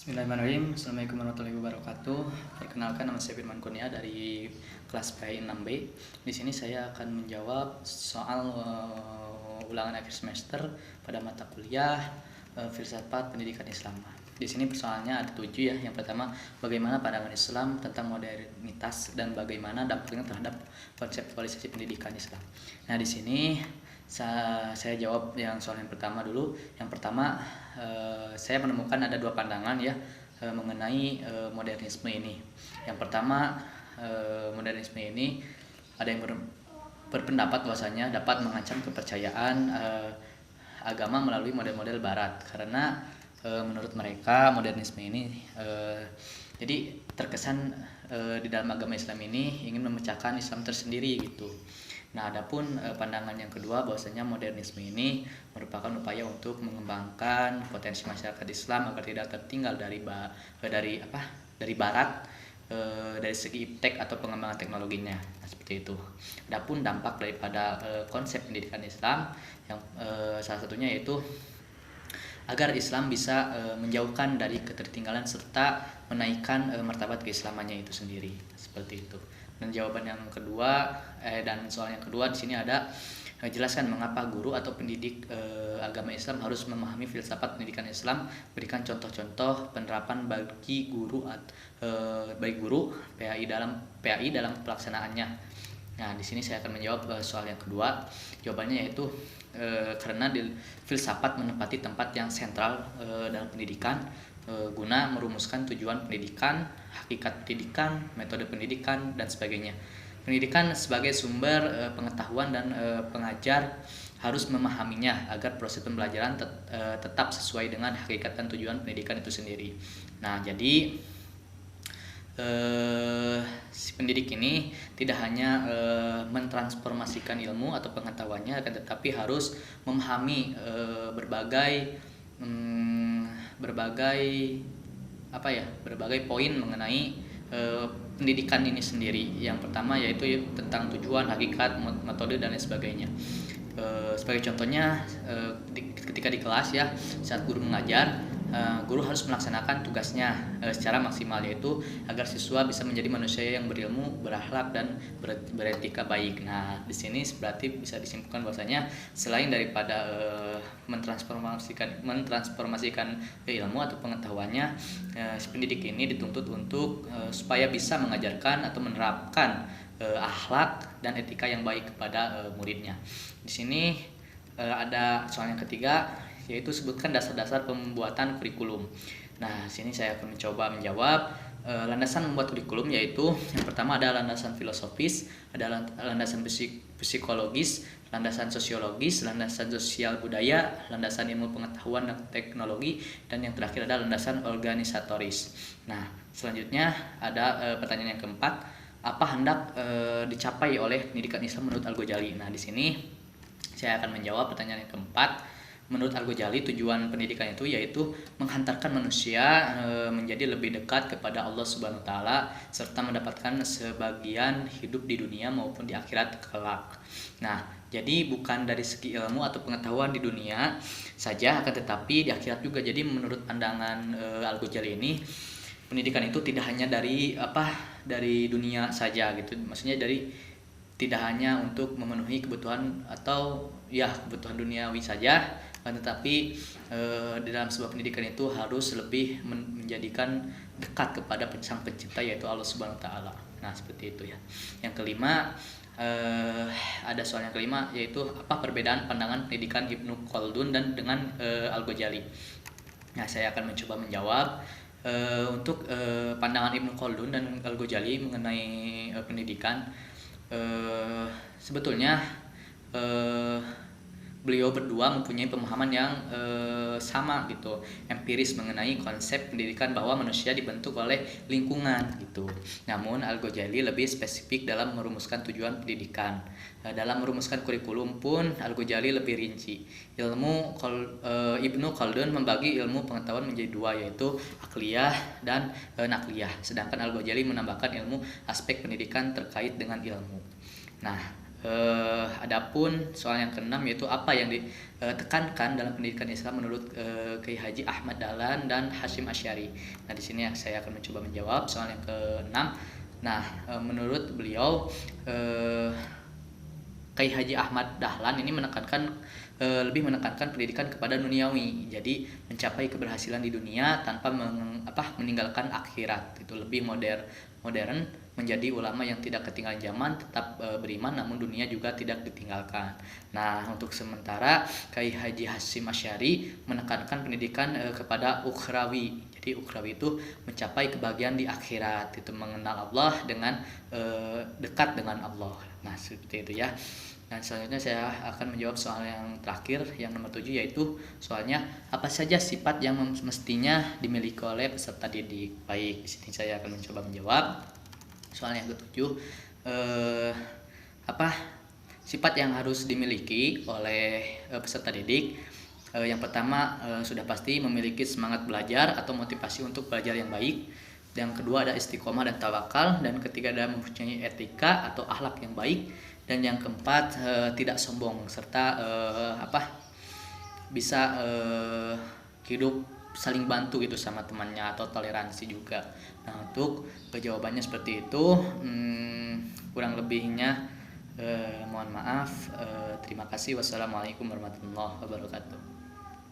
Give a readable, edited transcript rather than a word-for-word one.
Bismillahirrahmanirrahim. Assalamualaikum warahmatullahi wabarakatuh. Perkenalkan, nama saya Firman Kurnia dari kelas PAI 6B. Di sini saya akan menjawab soal ulangan akhir semester pada mata kuliah Filsafat Pendidikan Islam. Di sini persoalannya ada 7 ya. Yang pertama, bagaimana pandangan Islam tentang modernitas dan bagaimana dampaknya terhadap konseptualisasi pendidikan Islam. Nah, di sini saya jawab yang soal yang pertama dulu. Yang pertama, saya menemukan ada 2 pandangan ya mengenai modernisme ini. Yang pertama, modernisme ini ada yang berpendapat bahwasanya dapat mengancam kepercayaan agama melalui model-model Barat, karena menurut mereka modernisme ini jadi terkesan di dalam agama Islam ini ingin memecahkan Islam tersendiri gitu. Nah, adapun pandangan yang kedua bahwasanya modernisme ini merupakan upaya untuk mengembangkan potensi masyarakat Islam agar tidak tertinggal dari Barat dari segi iptek atau pengembangan teknologinya. Nah, seperti itu. Adapun dampak daripada konsep pendidikan Islam yang salah satunya yaitu agar Islam bisa menjauhkan dari ketertinggalan serta menaikkan martabat keislamannya itu sendiri. Seperti itu. Dan jawaban yang kedua dan soal yang kedua di sini ada jelaskan mengapa guru atau pendidik agama Islam harus memahami filsafat pendidikan Islam. Berikan contoh-contoh penerapan bagi guru baik guru PAI dalam pelaksanaannya. Nah, di sini saya akan menjawab soal yang kedua. Jawabannya yaitu karena filsafat menempati tempat yang sentral dalam pendidikan guna merumuskan tujuan pendidikan, hakikat pendidikan, metode pendidikan, dan sebagainya. Pendidikan sebagai sumber pengetahuan dan pengajar harus memahaminya agar proses pembelajaran tetap sesuai dengan hakikat dan tujuan pendidikan itu sendiri. Nah, jadi si pendidik ini tidak hanya mentransformasikan ilmu atau pengetahuannya, akan tetapi harus memahami berbagai poin mengenai pendidikan ini sendiri. Yang pertama yaitu tentang tujuan, hakikat, metode, dan lain sebagainya. Sebagai contohnya, ketika di kelas ya, saat guru mengajar, guru harus melaksanakan tugasnya secara maksimal, yaitu agar siswa bisa menjadi manusia yang berilmu, berakhlak, dan beretika baik. Nah, di sini berarti bisa disimpulkan bahwasanya selain daripada mentransformasikan ilmu atau pengetahuannya, si pendidik ini dituntut untuk supaya bisa mengajarkan atau menerapkan akhlak dan etika yang baik kepada muridnya. Di sini ada soal yang ketiga, yaitu sebutkan dasar-dasar pembuatan kurikulum. Nah, sini saya akan mencoba menjawab landasan membuat kurikulum, yaitu yang pertama ada landasan filosofis, ada landasan psikologis, landasan sosiologis, landasan sosial budaya, landasan ilmu pengetahuan dan teknologi, dan yang terakhir ada landasan organisatoris. Nah, selanjutnya ada pertanyaan yang keempat, apa hendak dicapai oleh pendidikan Islam menurut Al-Ghazali? Nah, di sini saya akan menjawab pertanyaan yang keempat. Menurut Al-Ghazali, tujuan pendidikan itu yaitu menghantarkan manusia menjadi lebih dekat kepada Allah Subhanahu wa taala serta mendapatkan sebagian hidup di dunia maupun di akhirat kelak. Nah, jadi bukan dari segi ilmu atau pengetahuan di dunia saja, akan tetapi di akhirat juga. Jadi menurut pandangan Al-Ghazali ini, pendidikan itu tidak hanya dari dunia saja gitu. Maksudnya tidak hanya untuk memenuhi kebutuhan atau kebutuhan duniawi saja, tetapi di dalam sebuah pendidikan itu harus lebih menjadikan dekat kepada sang pencipta, yaitu Allah Subhanahu wa taala. Nah, seperti itu ya. Yang kelima, ada soal yang kelima, yaitu apa perbedaan pandangan pendidikan Ibnu Khaldun dan dengan Al-Ghazali. Nah, saya akan mencoba menjawab. Untuk pandangan Ibnu Khaldun dan Al-Ghazali mengenai pendidikan, sebetulnya beliau berdua mempunyai pemahaman yang sama gitu, empiris mengenai konsep pendidikan bahwa manusia dibentuk oleh lingkungan gitu. Namun Al-Ghazali lebih spesifik dalam merumuskan tujuan pendidikan. Dalam merumuskan kurikulum pun Al-Ghazali lebih rinci. Ibnu Khaldun membagi ilmu pengetahuan menjadi 2, yaitu akliyah dan nakliyah. Sedangkan Al-Ghazali menambahkan ilmu aspek pendidikan terkait dengan ilmu. Nah, Adapun soal yang keenam yaitu apa yang ditekankan dalam pendidikan Islam menurut Kiai Haji Ahmad Dahlan dan Hasyim Asy'ari. Nah, di sini saya akan mencoba menjawab soal yang keenam. Nah, menurut beliau Kiai Haji Ahmad Dahlan ini lebih menekankan pendidikan kepada duniawi. Jadi mencapai keberhasilan di dunia tanpa meninggalkan akhirat. Itu lebih modern menjadi ulama yang tidak ketinggalan zaman, tetap beriman namun dunia juga tidak ditinggalkan. Nah, untuk sementara Kiai Haji Hasyim Asy'ari menekankan pendidikan kepada ukhrawi. Jadi ukhrawi itu mencapai kebahagiaan di akhirat, itu mengenal Allah dengan dekat dengan Allah. Nah, seperti itu ya. Dan selanjutnya saya akan menjawab soal yang terakhir, yang nomor 7, yaitu soalnya apa saja sifat yang mestinya dimiliki oleh peserta didik. Baik, di sini saya akan mencoba menjawab. Soal yang ketujuh, apa sifat yang harus dimiliki oleh peserta didik? Yang pertama, sudah pasti memiliki semangat belajar atau motivasi untuk belajar yang baik. Yang kedua ada istiqomah dan tawakal, dan ketiga ada mempunyai etika atau akhlak yang baik, dan yang keempat tidak sombong serta bisa hidup saling bantu gitu sama temannya atau toleransi juga. Nah, untuk jawabannya seperti itu. Kurang lebihnya mohon maaf. Terima kasih. Wassalamualaikum warahmatullahi wabarakatuh.